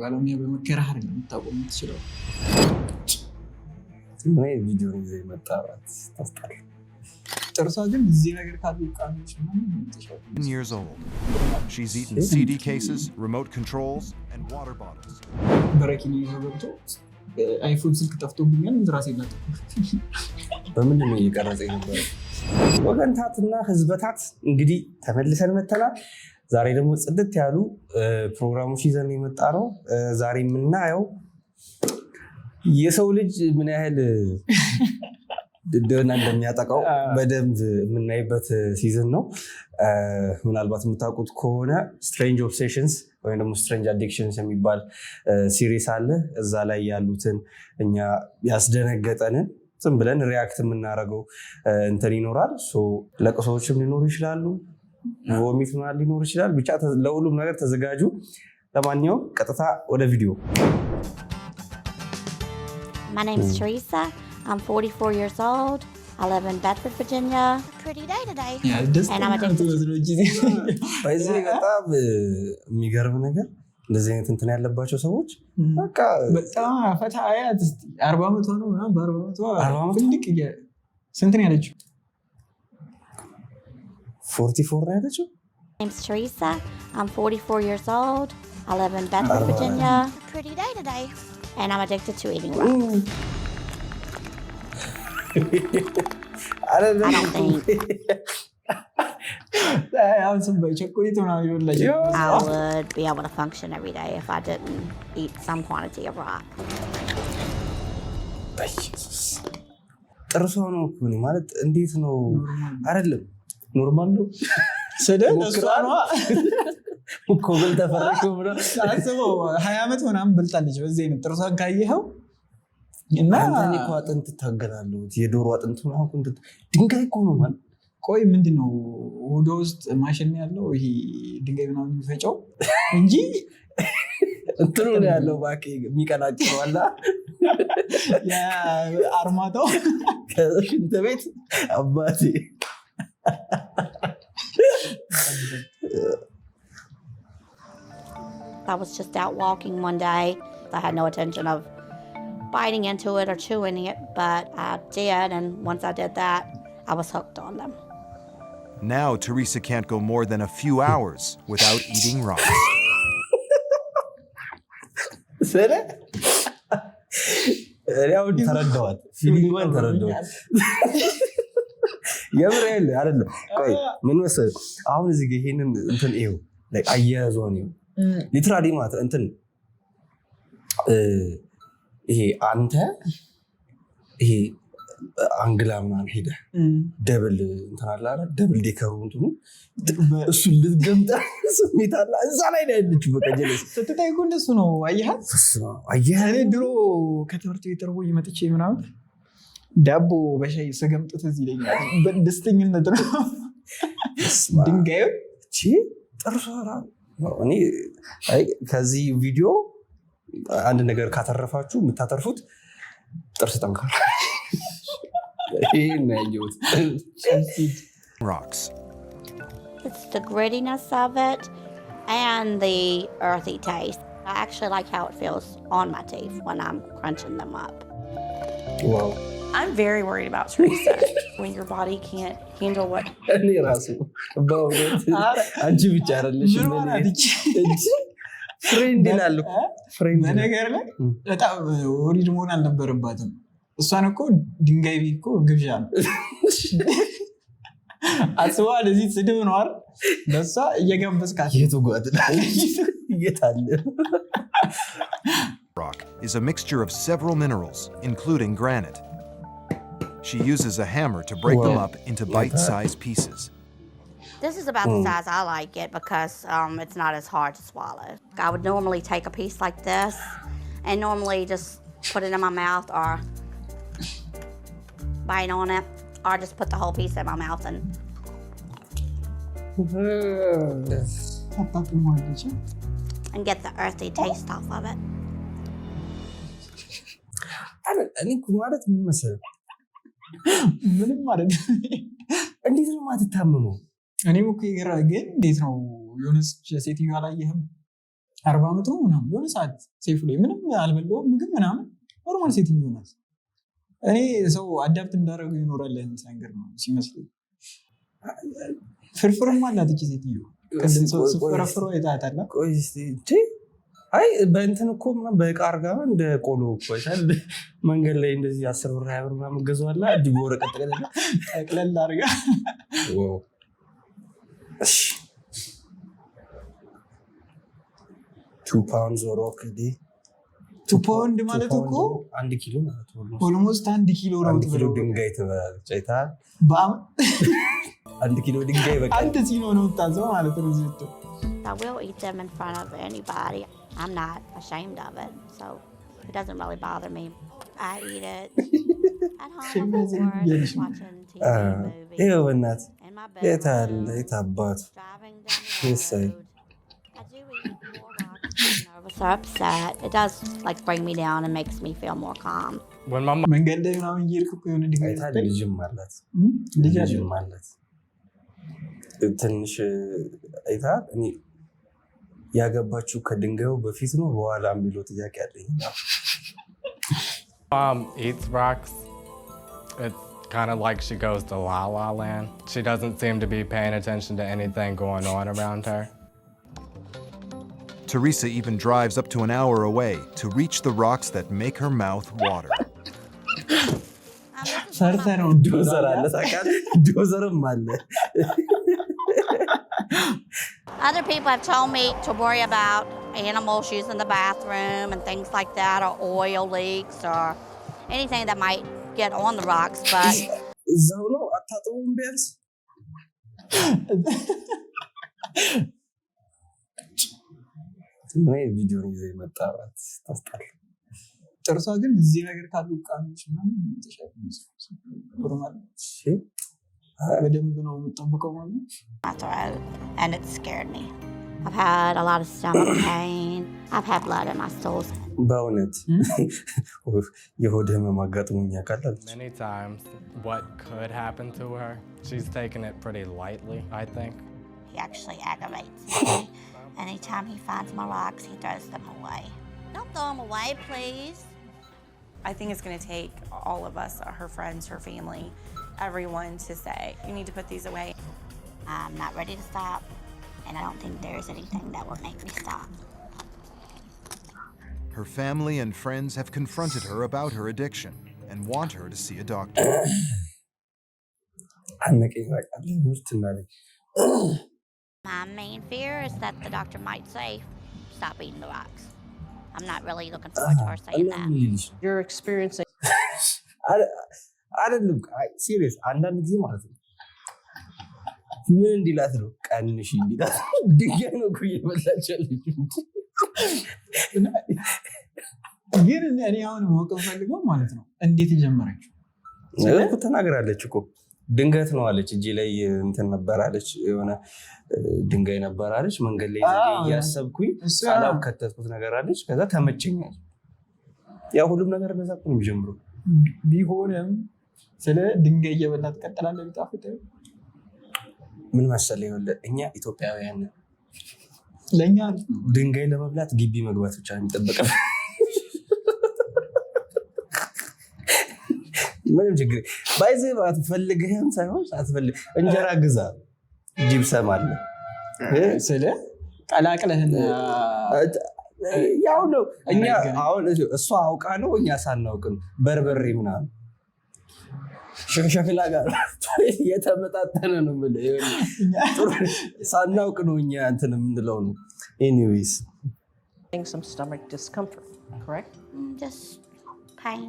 ባለሙያ በመከራህ አይደለም የምታቆም ትችላል። ምን ቪዲዮ ይዘህ መጣራት ታስጣል። ጥርሷ ግን እዚህ ነገር ካሉ ቃሎች ምናምን 10 years old. She's eaten CD cases, remote controls, and water bottles. በረኪና ይዞ ገብቶ አይፎን ስልክ ጠፍቶብኛል ራሴ ናት። በምንድን ነው እየቀረጸ የነበረው? ወገንታትና ህዝበታት እንግዲህ ተመልሰን መተናል። ዛሬ ደግሞ ጽድት ያሉ ፕሮግራሞች ይዘን የመጣ ነው። ዛሬ የምናየው የሰው ልጅ ምን ያህል ድድና እንደሚያጠቃው በደንብ የምናይበት ሲዝን ነው። ምናልባት የምታውቁት ከሆነ ስትሬንጅ ኦብሴሽንስ ወይም ደግሞ ስትሬንጅ አዲክሽንስ የሚባል ሲሪስ አለ። እዛ ላይ ያሉትን እኛ ያስደነገጠንን ዝም ብለን ሪያክት የምናደርገው እንትን ይኖራል። ለቅሶዎችም ሊኖሩ ይችላሉ፣ ቮሚት ምናምን ሊኖር ይችላል። ብቻ ለሁሉም ነገር ተዘጋጁ። ለማንኛውም ቀጥታ ወደ ቪዲዮ። My name is Teresa. I'm 44 years old. I live in Bedford, Virginia. Pretty day today. And I'm addicted. በዚህ በጣም የሚገርም ነገር እንደዚህ አይነት እንትን ያለባቸው ሰዎች በቃ በጣም ፈታ አያት 40 ዓመት ነው እና በ40 ዓመት ፍልቅ ስንት ነው ያለችው? 44 ነው ያለችው። My name is Teresa. I'm 44 years old. I live in Bedford, Virginia. Pretty day today. And I'm addicted to eating rocks. I don't think I would be able to function every day if I didn't eat some quantity of rock. ጥርሷ ነው ማለት እንዴት ነው? አይደለም ኖርማል ነው ሰደን እሷ ነው ኮብል ተፈረከው ብሎ አስበው 20 ዓመት ምናምን በልጣለች። በዚህ ነው ጥርሷን ካየኸው እና አንተን እኮ አጥንት ታገናለሁ የዶሮ አጥንት ነው ድንጋይ እኮ ነው ማለት። ቆይ ምንድነው ሆዶ ውስጥ ማሽን ያለው ይሄ ድንጋይ ምናምን የሚፈጨው እንጂ እንትኑ ነው ያለው ባቂ የሚቀላቅለው አላ ያ አርማታው ከሽንት ቤት አባቴ I was just out walking one day. I had no intention of biting into it or chewing it, but I did, and once I did that, I was hooked on them. Now Teresa can't go more than a few hours without eating rocks. ሰረ ያው ተረዳዋት ፊሊንጓን ተረዳዋት የምር አይደለም። ቆይ ምን መሰለህ አሁን እዚህ ጋር ይሄንን እንትን ይሄው ላይ አያያዟ ነው ሊትራሊ ማለት እንትን ይሄ አንተ ይሄ አንግላ ምናምን ሄደ ደብል እንትን አለ አይደል? ደብል ዴከሩ እንትኑ እሱ ልትገምጣ ስሜት አለ እዛ ላይ ነው ያለችው። በቃ ጀለስ ስትታይ እኮ እንደሱ ነው። አየህ እኔ ድሮ ከትምህርት ቤት ተርቦ ይመጥቼ ምናምን ዳቦ በሻይ ሰገምጥት እዚህ ይለኛል። በደስተኝነት ነው ድንጋዩ ጥርሷራ እኔ ከዚህ ቪዲዮ አንድ ነገር ካተረፋችሁ የምታተርፉት ጥርስ ጠንካራ ይሄን ያየሁት Rocks. It's the grittiness of it and the earthy taste. I actually like how it feels on my teeth when I'm crunching them up. Wow. I'm very worried about Teresa when your body can't handle what. እኔ ራሱ በእውነት አንቺ ብቻ አይደለሽ እንጂ ፍሬንድ ይላል እኮ ፍሬንድ ነገር ላይ በጣም ወሪድ መሆን አልነበረባትም። እሷን እኮ ድንጋይ ቤት እኮ ግብዣ ነው አስዋ ለዚህ ስድብ ነው አይደል? ለሷ እየጋበዝካት የቱ ጓድና ይታለ Rock is a mixture of several minerals, including granite. She uses a hammer to break them up into bite-sized pieces. This is about the size I like it because it's not as hard to swallow. I would normally take a piece like this and normally just put it in my mouth or bite on it or just put the whole piece in my mouth and get the earthy taste off of it. እኔ ማለት ምን መሰለህ ምንም ማለት እንዴት ነው ማትታመመው? እኔም እኮ ይገራ ግን እንዴት ነው የሆነች ሴትዮ አላየህም? 40 ዓመት ነው ምናምን የሆነ ሰዓት ሴፉ ላይ ምንም አልበላሁም ምግብ ምናምን ኖርማል ሴትዮ ናት። እኔ ሰው አዳፕት እንዳደረገው ይኖራል አይነት ነገር ነው ሲመስለኝ። ፍርፍርም አላት እቺ ሴትዮ ቅድም ሰው ፍርፍሯ ይታታል። ቆይ እስቲ አይ በእንትን እኮ ምናምን በዕቃ አድርጋ እንደ ቆሎ እኮ አይታል መንገድ ላይ እንደዚህ 10 ብር 20 ብር ምናምን ገዛዋላ እጅ በወረቀት ጠቅለል አድርጋ። እሺ 2 pounds rock ዲ 2 pound ማለት እኮ 1 ኪሎ ማለት ነው። ኦልሞስት 1 ኪሎ ነው። 1 ኪሎ ድንጋይ ትበላለች አይታል። 1 ኪሎ ድንጋይ በቃ አንተ ሲኖ ነው ታዘው ማለት ነው። ዝቶ I will eat them in front of anybody. I'm not ashamed of it, so it doesn't really bother me. I eat it at home before watching TV movies. ይኸው እናት In my bed. የታል የታባት Driving down the Yes, road. I do eat more rocks when I'm nervous or upset. It does like bring me down and makes me feel more calm. መንገድ ላይ ምናምን እየሄድክ እኮ የሆነ ድንጋይ አይታል ልጅም አላት ልጅም አላት ትንሽ አይታል። እኔ ያገባችሁ ከድንጋዩ በፊት ነው በኋላ የሚለው ጥያቄ አለኝ። Mom eats rocks. It's kind of like she goes to La La Land. She doesn't seem to be paying attention to anything going on around her. Teresa even drives up to an hour away to reach the rocks that make her mouth water. ሰርተህ ነው ዶዘር አለ ታውቃለህ? ዶዘርም አለ። Other people have told me to worry about animals using the bathroom and things like that, or oil leaks, or anything that might get on the rocks, but እዛው ነው አታጥቡም ቢያንስ ምን ቪዲዮ ይዘህ የመጣባት ታስጣል። ጥርሷ ግን እዚህ ነገር ካሉ ቃሎች ምናምን ተሻለ ኖርማል በደንብ ነው የምጠብቀው ማለት ነው። my throat, and it scared me. I've had a lot of stomach pain. I've had blood in my stools. በእውነት የሆድ ህመም አጋጥሞኝ ያውቃል። Many times, what could happen to her, she's taken it pretty lightly, I think. He actually aggravates me. Anytime he finds my rocks, he throws them away. Don't throw them away, please. I think it's going to take all of us, her friends, her family, everyone to say, you need to put these away. I'm not ready to stop, and I don't think there's anything that will make me stop. Her family and friends have confronted her about her addiction and want her to see a doctor. My main fear is that the doctor might say, stop eating the rocks. I'm not really looking forward to her saying that. You're experiencing አይደለም ሲሪየስ አንዳንድ ጊዜ ማለት ነው ምን እንዲላት ነው ቀንሽ እንዲላት ድንጋይ ነው እኮ እየበላች ያለችው። ግን እኔ አሁን ማወቅ ፈልገው ማለት ነው እንዴት ጀመረችው? እኮ ተናግራለች እኮ ድንገት ነው አለች። እጄ ላይ እንትን ነበር አለች፣ የሆነ ድንጋይ ነበር አለች። መንገድ ላይ እያሰብኩኝ ሳላው ከተትኩት ነገር አለች። ከዛ ተመቸኛል። ያው ሁሉም ነገር እንደዛ ነው የሚጀምረው። ቢሆንም ስለ ድንጋይ እየበላ ትቀጥላለህ ቢጣፍጥ ምን መሰለህ ይኸውልህ እኛ ኢትዮጵያውያን ለኛ ድንጋይ ለመብላት ግቢ መግባት ብቻ ነው የሚጠበቀው። ምንም ችግር ባይዘህ አትፈልግህም ሳይሆን አትፈልግ እንጀራ ግዛ ጂፕሰም አለ ስለ ቀላቅለህና ያው ነው እኛ አሁን እሷ አውቃ ነው እኛ ሳናውቅ ነው በርበሬ ምናምን ሸክላ ጋር የተመጣጠነ ነው ማለት ሳናውቅ ነው እኛ እንትን የምንለው ነው። ኤኒዌይስ some stomach discomfort, correct? Just pain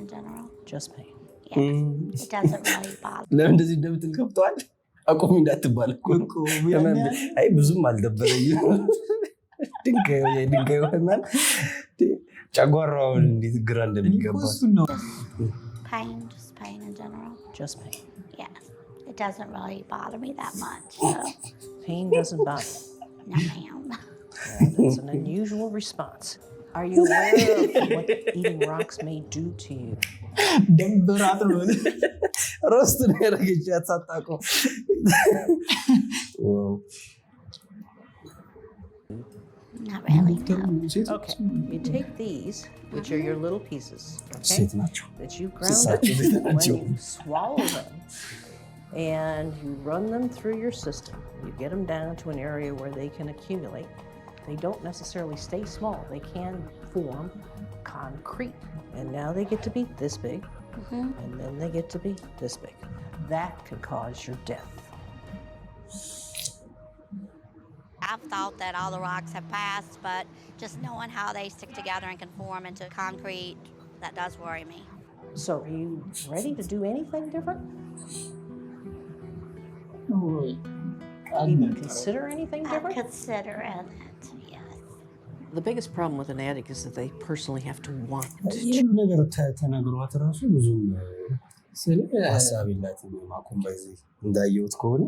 in general. Just pain. Yeah, it doesn't really bother. ለምን እንደዚህ እንደምትል ገብቷል? አቆም እንዳትባል እኮ አይ ብዙም አልደበረኝም። ድንጋይ ወህማል ጨጓራውን እንዴት ግራ እንደሚገባ Just pain in general. Just pain. Yeah, it doesn't really bother me that much. So. Pain doesn't bother. No, ma'am. That's an unusual response. Are you aware of what eating rocks may do to you? ደንበራት ነው ሮስት ነው ያረጋግጫት ሳታቆ Not really. Okay, you take these, which are your little pieces, okay, ሴት ናቸው that you ground up. When you swallow them and you run them through your system, you get them down to an area where they can accumulate. They don't necessarily stay small. They can form concrete. And now they get to be this big, and then they get to be this big. That could cause your death. I've thought that all the rocks have passed, but just knowing how they stick together and can form into concrete, that does worry me. So are you ready to do anything different? Even consider anything I'm different? considering it, yes. The biggest problem with an addict is that they personally have to want to. ይህም ነገር ተነግሯት ራሱ ብዙም ሀሳብ የላትም ማቆም በዚህ እንዳየሁት ከሆነ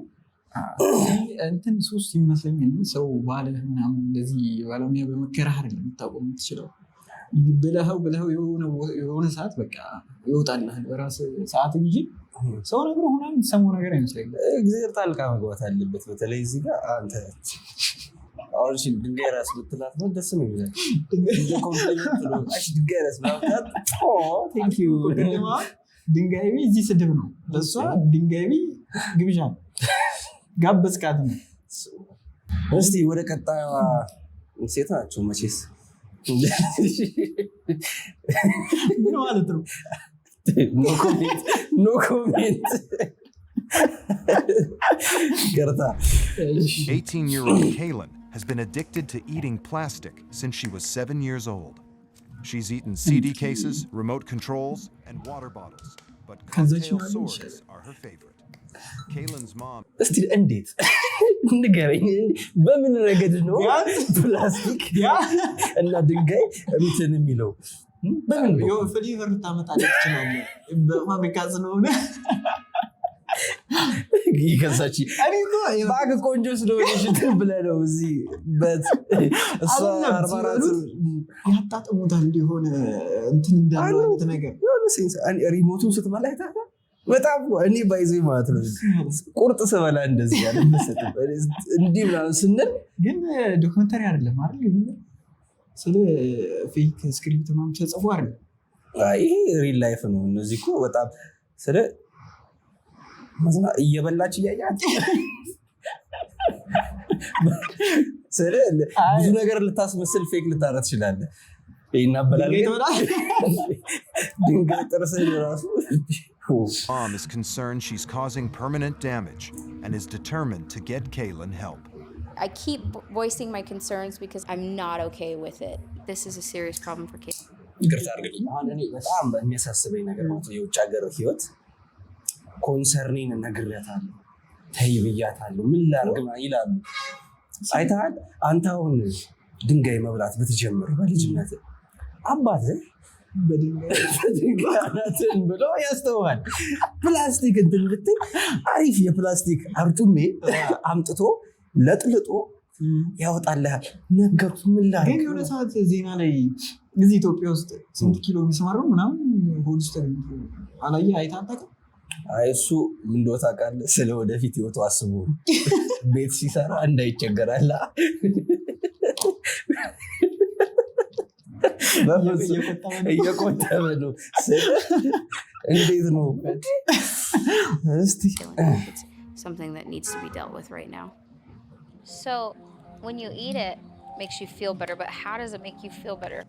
እንትን ሱስ ይመስለኛል ሰው ባለህ ምናምን እንደዚህ ባለሙያ በመከራህ አይደለም የምታውቀው የምትችለው ብለኸው የሆነ ሰዓት በቃ ይወጣልሃል በራስ ሰዓት እንጂ ሰው ነገር ሆና የምትሰማው ነገር አይመስለኝም። እግዚአብሔር ጣልቃ መግባት አለበት። በተለይ እዚህ ጋር አንተ አሁን እሺ ድንጋይ ራስ ብትላት ነው ደስ ነው ይላል። ድንጋይ ራስ ብትላት ቴንክ ዩ ድንጋይ ቢ እዚህ ስድብ ነው ለሷ ድንጋይ ቢ ግብዣ ጋበዝካት ነው። እስቲ ወደ ቀጣዩ ሴት ናቸው መቼስ ምን ማለት ነው? ኖ ኮሜንት ገርታ 18-year-old Kaylin has been addicted to eating plastic since she was 7 years old. She's eaten CD cases, remote controls, and water bottles, but cocktail swords are her favorite. Kaylin's mom. እስቲ እንዴት ንገረኝ በምን ረገድ ነው ፕላስቲክ እና ድንጋይ እንትን የሚለው በምን ነው ፍሌቨር ታመጣለች ይችላል በፋብሪካ ስለሆነ ይከሳች ባግ ቆንጆ ስለሆነሽ ብለህ ነው እዚህ በት እሷ 44 ያጣጥሙታል እንዲሆነ እንትን እንዳለው አይነት ነገር የሆነ ሴንስ ሪሞቱን ስትበላ አይታታ በጣም እኔ ባይዘይ ማለት ነው ቁርጥ ስበላ እንደዚህ ያለ መሰለኝ እንዲህ ምናምን ስንል ግን ዶክመንተሪ አይደለም አይደል ስለ ፌክ ስክሪፕት ምናምን ተጽፎ አይደል ይሄ ሪል ላይፍ ነው እነዚህ እኮ በጣም ስለ ማዝና እየበላች እያያት ስለ ብዙ ነገር ልታስመስል ፌክ ልታረጥ ይችላል ይናበላል ድንጋይ ጥርሰኝ ራሱ Mom is concerned she's causing permanent damage and is determined to get Kaylin help. I keep voicing my concerns because I'm not okay with it. This is a serious problem for kids. ይቅርታ አድርግልኝ አሁን እኔ በጣም የሚያሳስበኝ ነገር ነው የውጭ ሀገር ህይወት ኮንሰርኔን ነግሬያታለሁ ተይ ብያታለሁ ምን ላድርግ ይላሉ አይተሃል አንተ አሁን ድንጋይ መብላት ብትጀምር በልጅነት አባትህ በድንጋይ ብሎ ያስተዋል ፕላስቲክ እንትን ብትል አሪፍ የፕላስቲክ አርጩሜ አምጥቶ ለጥልጦ ያወጣልሃል ነገርኩ ምን ላድርግ ግን የሆነ ሰዓት ዜና ላይ እዚህ ኢትዮጵያ ውስጥ ስንት ኪሎ ቢስማረው ምናምን ሆልስተ አላየህ አይታጠቅም አይሱ ምን እንደወጣ ቃል ስለ ወደፊት ህይወቱ አስቡ ቤት ሲሰራ እንዳይቸገራል እየቆጠበ ነው እንዴት ነው እስቲ Something that needs to be dealt with right now. So, when you eat it, it makes you feel better, but how does it make you feel better?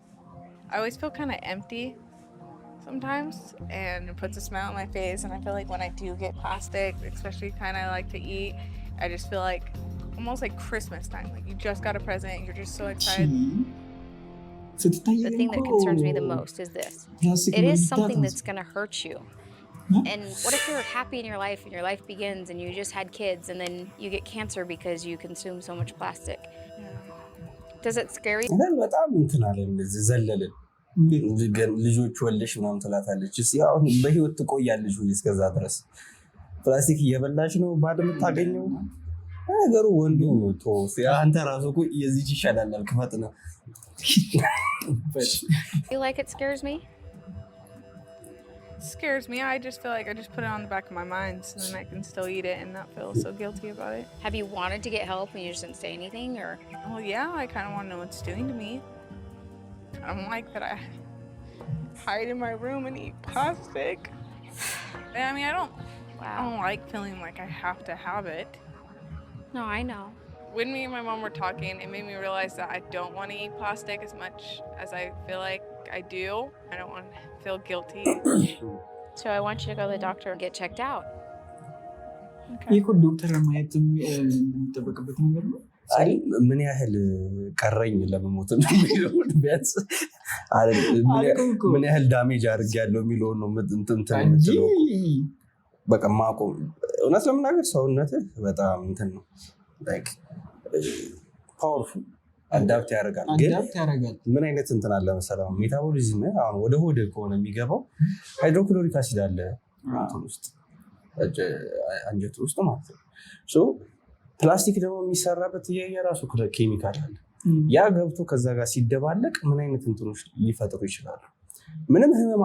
I always feel kind of empty sometimes, and it puts a smile on my face, and I feel like when I do get plastic, especially kind of like to eat, I just feel like almost like Christmas time. Like you just got a present, you're just so excited. The thing that concerns me the most is this. It is something that's going to hurt you. And what if you're happy in your life and your life begins and you just had kids and then you get cancer because you consume so much plastic? Does it scare you? በጣም እንትን አለ እንደዚህ ዘለልን ልጆች ወልደሽ ምናምን ትላታለች እስኪ አሁን በህይወት ትቆያለሽ ወይ እስከዛ ድረስ ፕላስቲክ እየበላሽ ነው ባድ የምታገኘው ነገሩ ወንዱ ቶ አንተ ራሱ እኮ የዚህ ይሻላል አልከፈት ነው Feel like it scares me? scares me. I just feel like I just put it on the back of my mind so then I can still eat it and not feel so guilty about it. Have you wanted to get help and you just didn't say anything, or? Well, yeah, I kind of want to know what it's doing to me. I don't like that I hide in my room and eat plastic. I mean, I don't like feeling like I have to have it. No, I know. When me and my mom were talking, it made me realize that I don't want to eat plastic as much as I feel like I do. I don't want to feel guilty. So I want you to go to the doctor and get checked out. ይህ እኮ ዶክተር ማየት የሚጠበቅበት ነገር ነው። አይ ምን ያህል ቀረኝ ለመሞት የሚለውን ቢያንስ ምን ያህል ዳሜጅ አድርጌያለሁ የሚለውን ነው እንትን በቃ ማቆም። እውነት ለመናገር ሰውነትህ በጣም እንትን ነው ላይክ ፓወርፉል አዳፕት ያደርጋል። ግን ምን አይነት እንትን አለ መሰለህ ሜታቦሊዝም አሁን ወደ ሆድ ከሆነ የሚገባው ሃይድሮክሎሪክ አሲድ አለ እንትን ውስጥ አንጀት ውስጥ ማለት ነው። ሶ ፕላስቲክ ደግሞ የሚሰራበት የራሱ ኬሚካል አለ። ያ ገብቶ ከዛ ጋር ሲደባለቅ ምን አይነት እንትኖች ሊፈጥሩ ይችላሉ? ምንም ህመም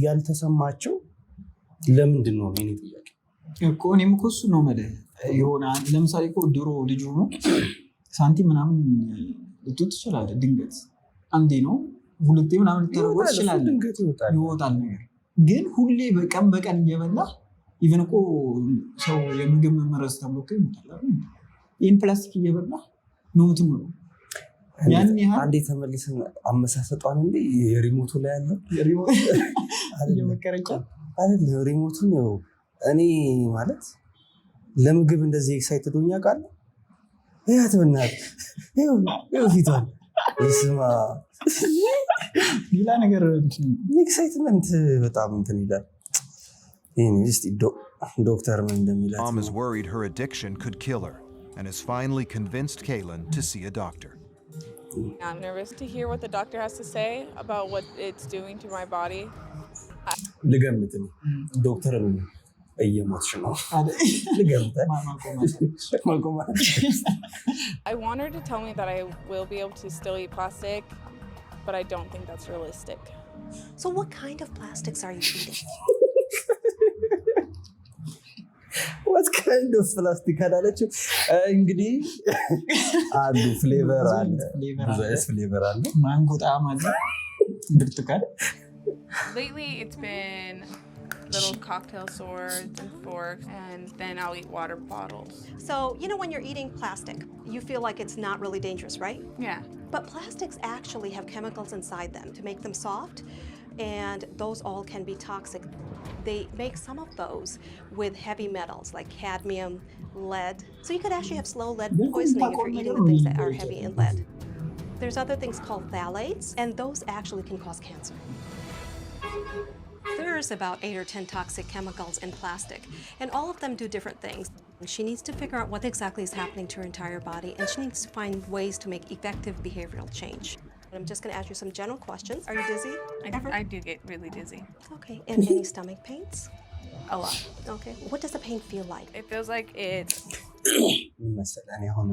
ያልተሰማቸው ለምንድን ነው የኔ ጥያቄ እኮ። እኔም እኮ እሱ ነው የምልህ። የሆነ ለምሳሌ እኮ ድሮ ልጅ ሆኖ ሳንቲም ምናምን ልትወጥ ትችላለህ። ድንገት አንዴ ነው ሁለቴ ምናምን ልታደርገው ትችላለህ፣ ይወጣል ነገር። ግን ሁሌ በቀን በቀን እየበላ ኢቨን እኮ ሰው የምግብ መመረዝ ተብሎ እኮ ይሞታል። ይህን ፕላስቲክ እየበላ ነው የምትኖረው። ያን ያህል አንዴ ተመልሰን አመሳሰጧን እንዴ የሪሞቱ ላይ ያለው እየመከረቻ አይደል? ሪሞቱን ነው እኔ ማለት ለምግብ እንደዚህ ኤክሳይትድ ሆኛ ቃል ያት በእናትህ ይኸው ፊቷን ስማ ሌላ ነገር ኤክሳይትመንት በጣም እንትን ይላል። Doctor Mom is worried her addiction could kill her and has finally convinced Kaylin to see a doctor. I'm nervous to hear what the doctor has to say about what it's doing to my body. ልገምት ዶክተር እየሞትሽ ነው ልገምት I want her to tell me that I will be able to still eat plastic, but I don't think that's realistic. So what kind of plastics are you eating? What kind of plastic አላለችው? እንግዲህ አንዱ ፍሌቨር አለ፣ ብዙ አይነት ፍሌቨር አለ። ማንጎ ጣዕም አለ፣ ብርቱካን። Lately it's been little cocktail swords and forks, and then I'll eat water bottles. So, you know when you're eating plastic, you feel like it's not really dangerous, right? Yeah. But plastics actually have chemicals inside them to make them soft, and those all can be toxic. They make some of those with heavy metals like cadmium, lead. So you could actually have slow lead poisoning if you're eating the things that are heavy in lead. There's other things called phthalates, and those actually can cause cancer. There's about 8 or 10 toxic chemicals in plastic, and all of them do different things. She needs to figure out what exactly is happening to her entire body, and she needs to find ways to make effective behavioral change. I'm just going to ask you some general questions. Are you dizzy? I do get really dizzy. Okay, and any stomach pains? A lot. Okay, what does the pain feel like? It feels like it's... መሰለህ እኔ አሁን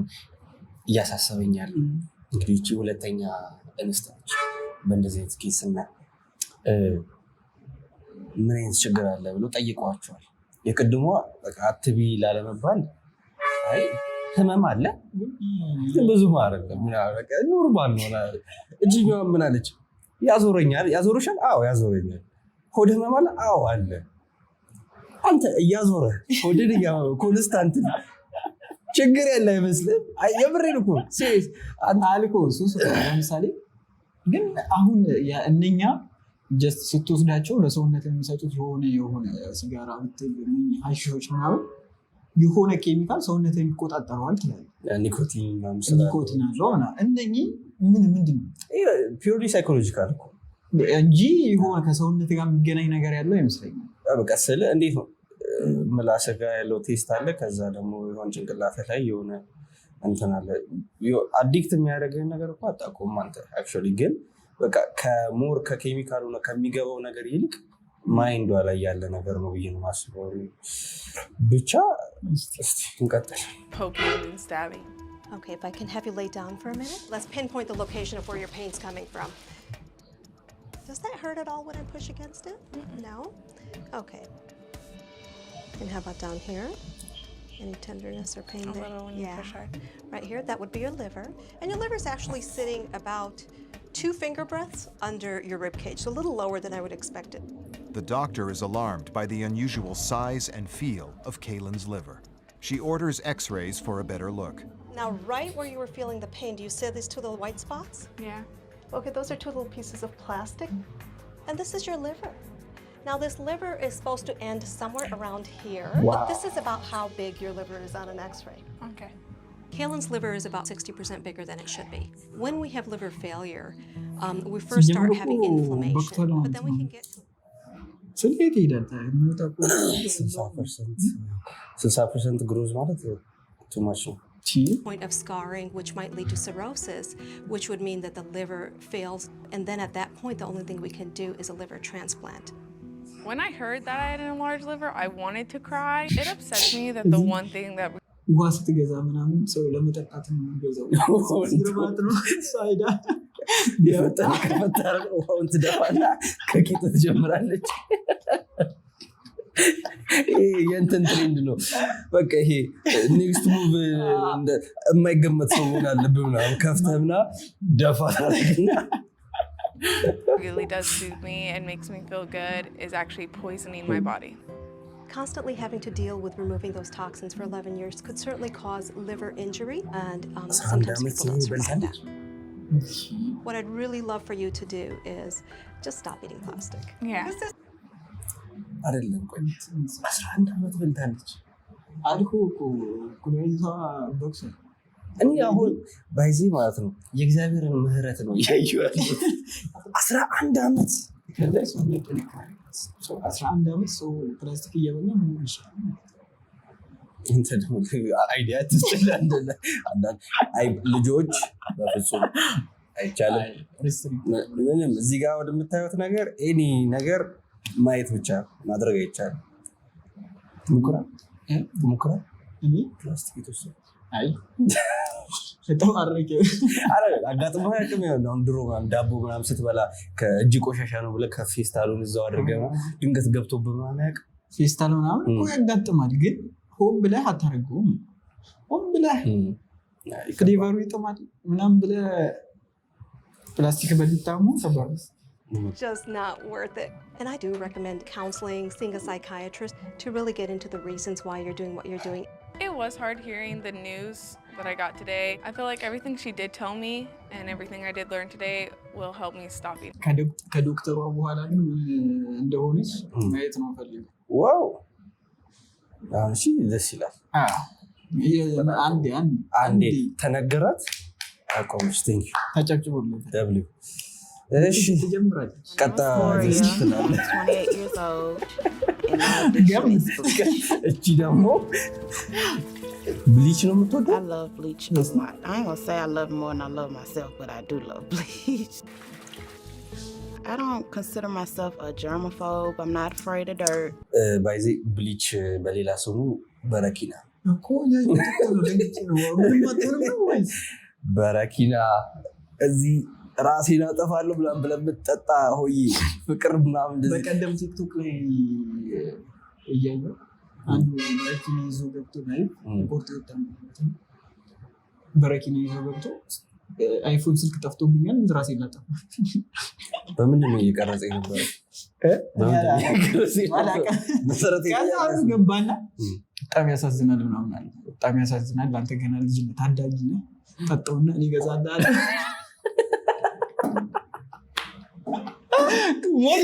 እያሳሰበኛል እንግዲህ እቺ ሁለተኛ እንስት ነች በእንደዚህ አይነት ኬስና ምን አይነት ችግር አለ ብሎ ጠይቀዋቸዋል። የቅድሟ በቃ አትቢ ላለመባል አይ ህመም አለ ብዙ ማረግ በቃ ኖርማል ነው። እጅኛዋ ምን አለች? ያዞረኛል። ያዞርሻል? አዎ ያዞረኛል። ሆድ ህመም አለ? አዎ አለ። አንተ እያዞረ ሆድን ኮንስታንት ችግር ያለ አይመስልም? የምሬን እኮ ሲሪየስ አንተ አልኮ ሱስ ለምሳሌ ግን አሁን እነኛ ጀስት ስትወስዳቸው ለሰውነት የሚሰጡት የሆነ ሲጋራ ብትል ሀሺሾች ምናምን የሆነ ኬሚካል ሰውነትን ይቆጣጠረዋል ትላለህ። ኒኮቲን አለው እና እነኚህ ምንድን ነው? ፒውርሊ ሳይኮሎጂካል እኮ እንጂ የሆነ ከሰውነት ጋር የሚገናኝ ነገር ያለው አይመስለኝም። በቃ ስለ እንዴት ነው ምላስህ ጋር ያለው ቴስት አለ፣ ከዛ ደግሞ የሆነ ጭንቅላትህ ላይ የሆነ እንትን አለ። አዲክት የሚያደርግህን ነገር እኮ አታውቀውም አንተ አክቹዋሊ። ግን በቃ ከሞር ከኬሚካሉ ነው ከሚገባው ነገር ይልቅ ማይንዷ ላይ ያለ ነገር ነው ብዬ ነው የማስበው። ብቻ እስቲ እንቀጥል። Poking and stabbing. Okay, if I can have you lay down for a minute. Let's pinpoint the location of where your pain's coming from. Does that hurt at all when I push against it? No? Okay. And how about down here? Any tenderness or pain there? A little when you push hard. Right here, that would be your liver. And your liver is actually sitting about 2 finger breadths under your rib cage, so a little lower than I would expect it. The doctor is alarmed by the unusual size and feel of Kaylin's liver. She orders x-rays for a better look. Now, right where you were feeling the pain, do you see these 2 little white spots? Yeah. Okay, those are 2 little pieces of plastic. And this is your liver. Now, this liver is supposed to end somewhere around here, but this is about how big your liver is on an x-ray. Okay. Kaylin's liver is about 60% bigger than it should be. When we have liver failure, we first start having inflammation, but then we can get to 60% ግሮዝ ማለት too much ነው point of scarring, which might lead to cirrhosis, which would mean that the liver fails. And then at that point, the only thing we can do is a liver transplant. When I heard that I had an enlarged liver, I wanted to cry. It upsets me that the one thing that ውሃ ስትገዛ ምናምን ሰው ለመጠጣት ነው የሚገዛው ሳይዳ የፈጠረ ውሃውን ትደፋና ከቂጥ ትጀምራለች የእንትን ትሬንድ ነው በቃ ይሄ ኔክስት ሙቭ የማይገመት ሰው ሆነ አለብህ ምናምን ከፍተህና ደፋ ታደርግና really does soothe me and makes me feel good is actually poisoning my body. Constantly having to deal with removing those toxins for 11 years could certainly cause liver injury, and sometimes people don't survive that. What I'd really love for you to do is just stop eating plastic. Yeah. አይደለም ቆይ 11 ዓመት በልታለች አልኩ እኮ ኩላሊቷ ቦክስ እኔ አሁን ባይዚ ማለት ነው የእግዚአብሔርን ምህረት ነው ያየው 11 ዓመት ከዛስ ምን ተልካለ 11 ዓመት ሰው ፕላስቲክ እየበላ ምን ይችላል እንት ደግሞ አይዲያ ትስተላልደለ አንዳንድ አይ ልጆች በፍጹም አይቻልም ምንም እዚህ ጋር ወደምታዩት ነገር ኤኒ ነገር ማየት ብቻ ማድረግ አይቻልም ሙከራ እኔ ፕላስቲክ ተሰ አይ በጣም አረቄ አጋጥሞ ያከም ነው ድሮ ዳቦ ምናምን ስትበላ ከእጅ ቆሻሻ ነው ብለህ ከፌስታሉን እዛው አድርገህ ድንገት ገብቶብህ ማናቅ ፌስታል ምናምን እኮ ያጋጥማል ግን ሆም ብለህ አታረገውም ሆም ብለህ ፍሌቨሩ ይጥማል ምናምን ብለህ ፕላስቲክ በልታሙ ተባለ Just not worth it. And I do recommend counseling, seeing a psychiatrist to really get into the reasons why you're doing what you're doing. It was hard hearing the news that I got today. I feel like everything she did tell me and everything I did learn today will help me stop eating. ከዶክተሯ በኋላ ግን እንደሆነች ማየት ነው ፈልገው ዋው አሁን እሺ ደስ ይላል አንዴ ተነገራት አቆምሽ ቲንክ ተጨብጭቦለት ደብሊው እሺ ትጀምራለች ቀጣ ይስተላል 28 years old and እቺ ደግሞ ብሊች ነው የምትወደው? I love bleach a lot. I ain't gonna say I love more than I love myself, but I do love bleach. I don't consider myself a germaphobe. I'm not afraid of dirt. By the bleach በሌላ ስሙ በረኪና እኮ በረኪና እዚህ ራሴን አጠፋለሁ ብለን የምትጠጣ ሆይ ፍቅር ምናምን እንደዚህ በቀደም ቲክቶክ ላይ እያየሁ አንዱ በረኪና ይዞ ገብቶ ላይ ሪፖርት ወጣ በረኪና ይዞ ገብቶ አይፎን ስልክ ጠፍቶብኛል ራሴን ላጠፋ በምንድን ነው እየቀረጸ የነበረው መሰረት ገባና በጣም ያሳዝናል ምናምን አለ በጣም ያሳዝናል አንተ ገና ልጅ ነህ ታዳጊ ነህ ጠጣውና እኔ ገዛልሃለሁ ወይ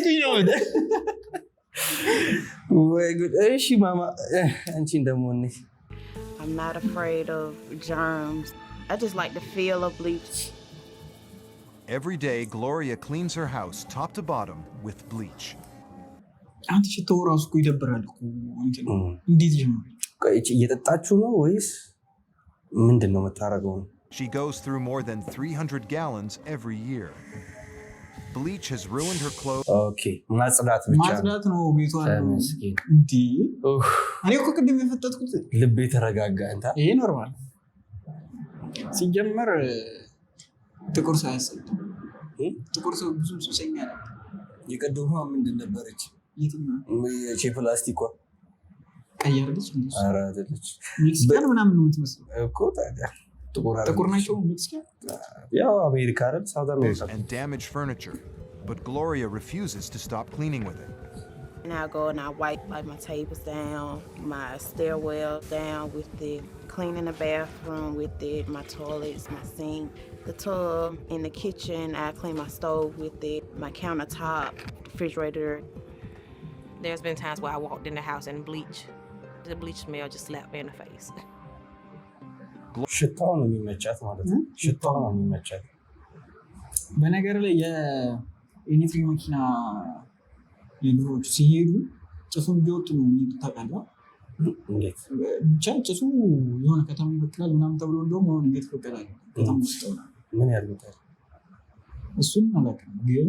ጉድ እሺ ማማ አንቺ እንደሞኔ I'm not afraid of germs. I just like the feel of bleach. Every day Gloria cleans her house top to bottom with bleach. አንተ ሽታው ራሱ እኮ ይደብራል እኮ እንዴት ጀመረ እየጠጣችሁ ነው ወይስ ምንድነው የምታረገው She goes through more than 300 gallons every year. Bleach has ruined her clothes. Okay, ማጽዳት ብቻ ማጽዳት ነው ቤቷን እንዴ እኔ እኮ ቅድም የፈጠጥኩት ልቤ ተረጋጋ እንታ ይሄ ኖርማል ሲጀመር ጥቁር ሰው ያሰጥ ጥቁር ሰው ብዙ ሱሰኛ ነው የቀደሙ ምንድን ነበረች? የቼ ፕላስቲኳ ቀየርልሽ እንዴ? ኧረ አይደለች። ሜክሲካን ምናምን ነው የምትመስለው እኮ ታዲያ። ጥቁር ናቸው ሜክሲካን። ያው አሜሪካ አይደል? ሳውዝ አሜሪካ። And damaged furniture, but Gloria refuses to stop cleaning with it. And I go and I wipe like my tables down, my stairwell down with it, cleaning the bathroom with it, my toilets, my sink, the tub in the kitchen. I clean my stove with it, my countertop, refrigerator. There's been times where I walked in the house and the bleach smell just slapped me in the face. ሽታው ነው የሚመቻት ማለት ነው። ሽታው ነው የሚመቻት። በነገር ላይ የኤሌክትሪክ መኪና የድሮቹ ሲሄዱ ጭሱን ቢወጡ ነው የሚሄዱት ታውቃለህ? እንዴት ብቻ ጭሱ የሆነ ከተማ ይበክላል ምናምን ተብሎ እንደውም አሁን እንዴት ይበክላል ከተማ ውስጥ ነው። ምን ያሉታል? እሱን አላውቅም፣ ግን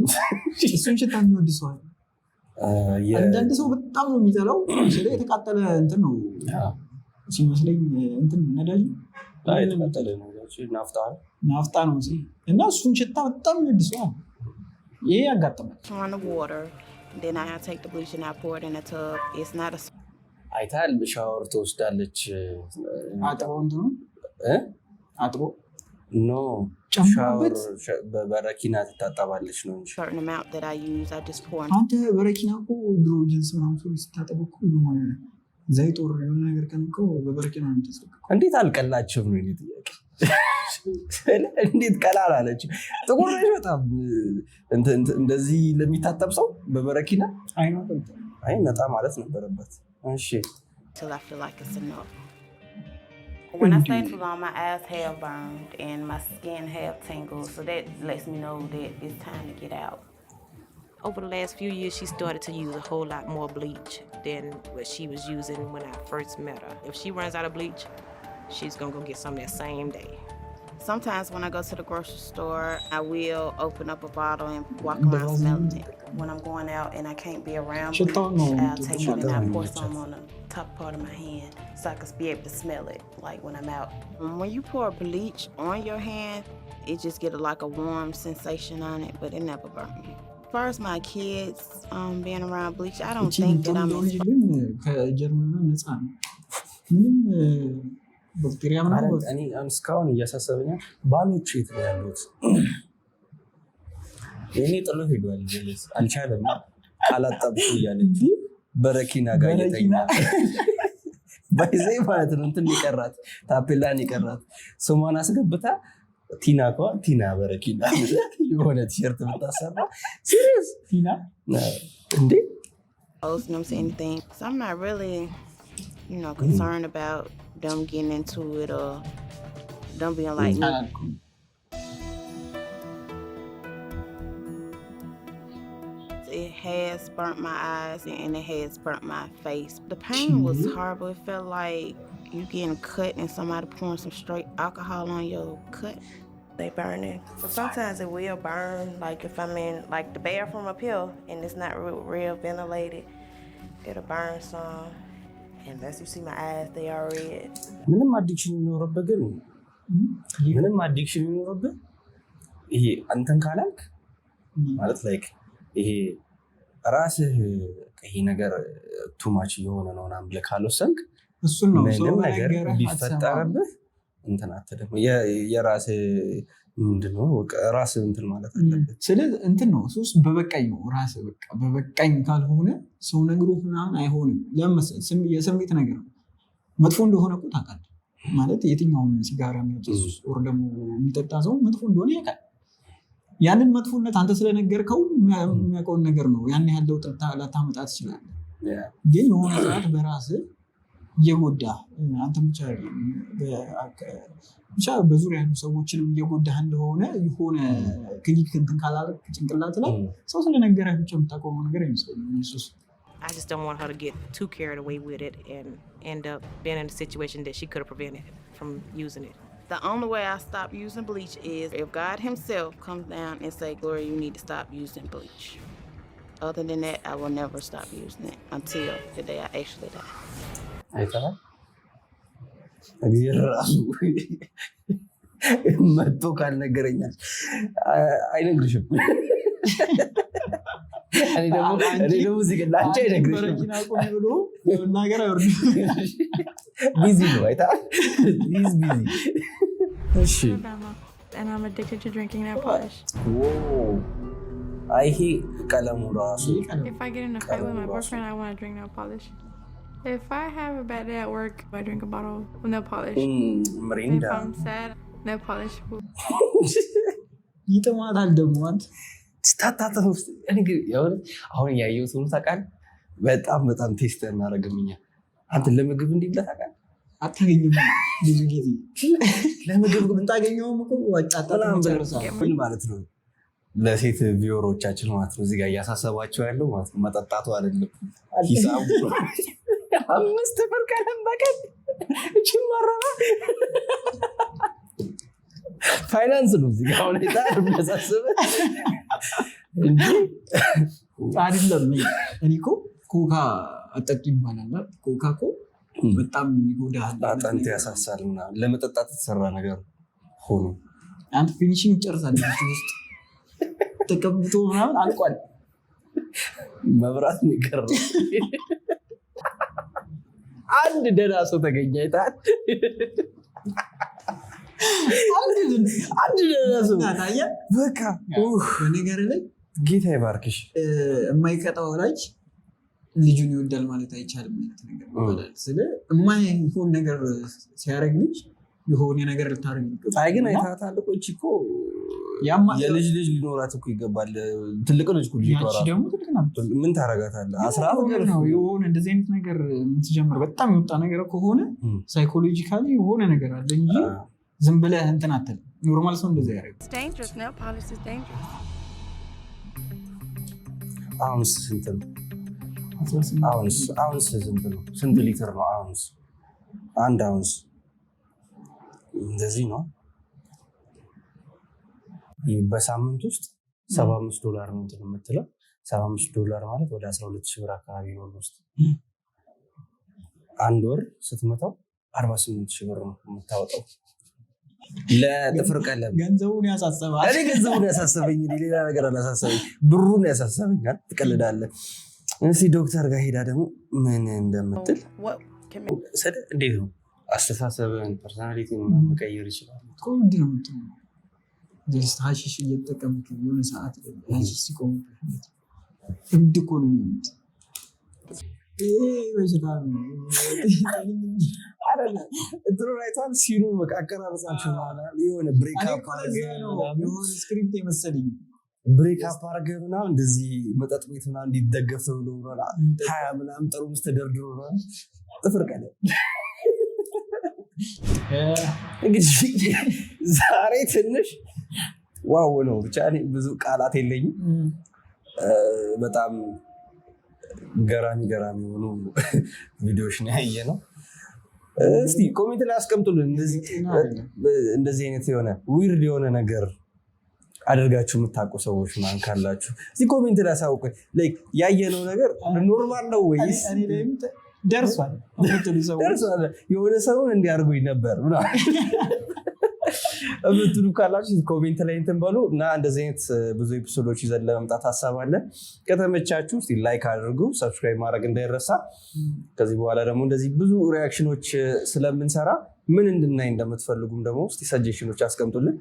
እሱን ሽታ የሚወድ ሰው አለ። አንዳንድ ሰው በጣም ነው የሚጠላው። ስለዚህ የተቃጠለ እንትን ነው ሲመስለኝ እንትን ነዳጅ የተቃጠለ ነው ናፍጣ ነው እና እሱን ሽታ በጣም የሚወድ ሰው አለ። ይሄ ያጋጥማል። On the water, then I take the bleach and I pour it in a tub. It's not a አይታል ሻወር ትወስዳለች። አጥቦ እንትኑ አጥቦ ኖ ሻወር በበረኪና ትታጠባለች ነው እንጂ certain amount that I use. I just pour. አንተ በረኪና እኮ ድሮ ጅንስ ምናምን ስታጠብ እኮ የሆነ ዘይት ወር የሆነ ነገር ከንከው በበረኪና ነው የምትሰቀቀው። እንዴት አልቀላችም ነው እንዴ ጥያቄ? እንዴት ቀላል አለች? ጥቁር ነሽ በጣም እንደዚህ ለሚታጠብ ሰው በበረኪና አይነጣ ማለት ነበረበት። እሺ till I feel like it's enough. When I stay too long, my eyes have burned and my skin have tingled, so that lets me know that it's time to get out. Over the last few years, she started to use a whole lot more bleach than what she was using when I first met her. If she runs out of bleach, she's gonna go get some that same day. Sometimes when I go to the grocery store, I will open up a bottle and walk around smelling it. When I'm going out and I can't be around bleach, I'll take it and I pour some on the top part of my hand so I can be able to smell it, like when I'm out. When you pour bleach on your hand, it just get like a warm sensation on it, but it never burns me. As far as my kids being around bleach, I don't think that I'm ባክቴሪያ ምናምን እኔ እስካሁን እያሳሰበኝ ባሎች የት ነው ያሉት? የኔ ጥሎ ሄዷል። አልቻለም አላጣብቁ እያለች በረኪና ጋር እየተኛ ባይዜ ማለት ነው እንትን ይቀራት ታፔላን ይቀራት ስሟን አስገብታ ቲና ቲና በረኪና የሆነ ቲሸርት ብታሰራ ሲሪየስ ቲና እንዴ them to anything. So I'm not really, concerned about them getting into it or them being like me. It has burnt my eyes and it has burnt my face. The pain was horrible. It felt like you getting cut and somebody pouring some straight alcohol on your cut. They burning. So sometimes it will burn, like if I'm in like the bathroom up here and it's not real ventilated, it'll burn some. Unless you see my eyes, they are red. ምንም አዲክሽን ይኖርብህ ግን ምንም አዲክሽን ይኖርብህ ይሄ አንተን ካላልክ ማለት ላይክ ይሄ ራስህ ይሄ ነገር ቱማች የሆነ ነው ምናምን ብለህ ካልወሰንክ እሱን ነው ምንም ነገር ቢፈጠርብህ እንትን አትደም የራስህ ምንድነው ራስህ እንትን ማለት አለበት። ስለዚህ እንትን ነው ሱስ በበቃኝ ነው ራስህ በቃ በበቃኝ ካልሆነ ሰው ነግሮ ምናምን አይሆንም። ለምሳሌ የስሜት ነገር ነው መጥፎ እንደሆነ እኮ ታውቃለህ ማለት የትኛውም ሲጋራ የሚያጨስ ወር ደግሞ የሚጠጣ ሰው መጥፎ እንደሆነ ያውቃል። ያንን መጥፎነት አንተ ስለነገርከው የሚያውቀውን ነገር ነው ያን ያህል ለውጥ ላታመጣ ትችላለህ። ግን የሆነ ሰዓት በራስህ እየጎዳ አንተም ብቻ በዙሪያ ያሉ ሰዎችንም እየጎዳህ እንደሆነ የሆነ ክሊክ እንትን ካላልክ ጭንቅላት ላይ ሰው ስለነገረህ ብቻ የምታቆመው ነገር አይመስለኝም። I just don't want her to get too carried away with it and end up being in a situation that she could have prevented from using it. The only way I stop using bleach is if God himself comes down and say, Gloria, you need to stop using bleach. Other than that, I will never stop using it until the day I actually die. አይተሃል? እግዚአብሔር ራሱ መጥቶ ካልነገረኛል አይነግርሽም። እኔ ደግሞ እዚህ ግን ላንቺ አይነግርሽም በረኪና ቆም ብሎ ነገር አይወርድ ቢዚ ነው አይታ he's busy እሺ and I'm addicted to drinking nail polish. አይ ይሄ ቀለሙ ራሱ If I get in a fight with my boyfriend, I want to drink nail polish. If I have a bad day at work, I drink a bottle of nail polish. Mirinda. If I'm sad, nail polish. ይጥማታል ደግሞ አንተ ስታታተው አሁን ያየሁት ሁሉ ታውቃለህ በጣም ቴስት እናደርግምኛ አንተ ለምግብ እንዲህ ብለህ ታውቃለህ አታገኝም ብዙ ጊዜ ለምግብ ምን ታገኘውም እኮ ወጣጣላ ምን ማለት ነው ለሴት ቪወሮቻችን ማለት ነው እዚህ ጋር እያሳሰባቸው ያለው ማለት ነው መጠጣቱ አይደለም ሂሳቡ 5 ብር ቀለም በቀን እቺ ማረባ ፋይናንስ ነው እዚህ ጋር ሁኔታ እንደሳሰበ እንጂ አይደለም እኔ እኮ ኮካ አጠጡ ይባላል ኮካ እኮ በጣም ይጎዳል አጥንት ያሳሳልና ለመጠጣት የተሰራ ነገር ሆኖ አንተ ፊኒሺንግ ጨርሳለህ ውስጥ ተቀምጦ ምናምን አልቋል መብራት ንገር አንድ ደህና ሰው ተገኘ አይታል አንድ ደህና ሰው ታያ በቃ በነገር ላይ ጌታ ይባርክሽ የማይቀጣው ወላጅ ልጁን ይወዳል ማለት አይቻልም ማለት ነገር ይባላል ስለ የማይሆን ነገር ሲያረግ ልጅ የሆነ ነገር ልታረግ ይገባል አይ ግን አይታታል እኮ እቺ እኮ የልጅ ሊኖራት እኮ ይገባል ትልቅ ልጅ እኮ ሊኖራት ያቺ ደግሞ ትልቅ ናት ምን ታረጋታለህ 14 ነው የሆነ እንደዚህ አይነት ነገር የምትጀምር በጣም የወጣ ነገር ከሆነ ሳይኮሎጂካሊ የሆነ ነገር አለ እንጂ ዝም ብለህ እንትን አትል ኖርማል ሰው እንደዛ ያረግ It's dangerous. Nail polish is dangerous. አውንስ ስንት ነው አውንስ ስንት ነው ስንት ሊትር ነው አውንስ አንድ አውንስ እንደዚህ ነው በሳምንት ውስጥ $75 ነው እንትን የምትለው $75 ማለት ወደ 12000 ብር አካባቢ ነው ውስጥ አንድ ወር ስትመታው 48000 ብር ነው የምታወጣው ለጥፍር ቀለም ገንዘቡን ያሳሰባል እኔ ገንዘቡን ያሳሰበኝ ሌላ ነገር አላሳሰበኝ ብሩን ያሳሰበኝ ትቀልዳለህ እንሲ ዶክተር ጋር ሄዳ ደግሞ ምን እንደምትል እንዴት ነው አስተሳሰብን ፐርሰናሊቲን መቀየር ይችላል ኮንድ ነው ጀስት ሃሺሽ እየተጠቀምክ የሆነ ሰዓት ሃሺሽ ሲቆም እንድ እኮ ነው የሚሉት በሽታም አይደለ እንትኑ ራይቷን ሲኑ በቃ አቀራረጻቸው ማለት የሆነ ብሬክ አፕ የሆነ ስክሪፕት የመሰለኝ ብሬክ አፕ አርገና እንደዚህ መጠጥ ቤት ምናምን እንዲደገፍ ብሎ ነው 20 ምናምን ጠርሙስ ተደርድሮ ነው ጥፍር ቀለም እንግዲህ ዛሬ ትንሽ ዋው ነው ብቻ ብዙ ቃላት የለኝም በጣም ገራሚ ሆኖ ቪዲዮሽ ነው ያየነው እስቲ ኮሜንት ላይ አስቀምጡልን እንደዚህ አይነት የሆነ ዊርድ የሆነ ነገር አድርጋችሁ የምታውቁ ሰዎች ማን ካላችሁ እዚህ ኮሜንት ላይ አሳውቁ ላይክ ያየነው ነገር ኖርማል ነው ወይስ እኔ ላይም ደርሷል የሆነ ሰውን እንዲያርጉኝ ነበር እምትሉ ካላችሁ ኮሜንት ላይ እንትን በሉ እና እንደዚህ አይነት ብዙ ኤፒሶዶች ይዘን ለመምጣት ሐሳባለን ከተመቻችሁ እስቲ ላይክ አድርጉ ሰብስክራይብ ማድረግ እንዳይረሳ ከዚህ በኋላ ደግሞ እንደዚህ ብዙ ሪአክሽኖች ስለምንሰራ ምን እንድናይ እንደምትፈልጉም ደግሞ እስቲ ሰጀሽኖች አስቀምጡልን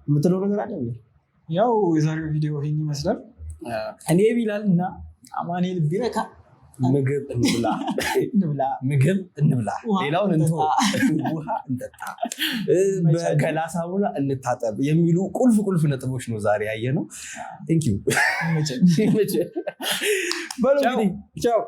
የምትለው ነገር አለ ያው የዛሬው ቪዲዮ ይሄን ይመስላል እኔ ቢላል እና አማኑኤል ቢረካ ምግብ እንብላ ሌላውን እንተው ውሃ እንጠጣ በገላ ሳሙና እንታጠብ የሚሉ ቁልፍ ነጥቦች ነው ዛሬ ያየነው ቴንክ ዩ በሉ እንግዲህ ቻው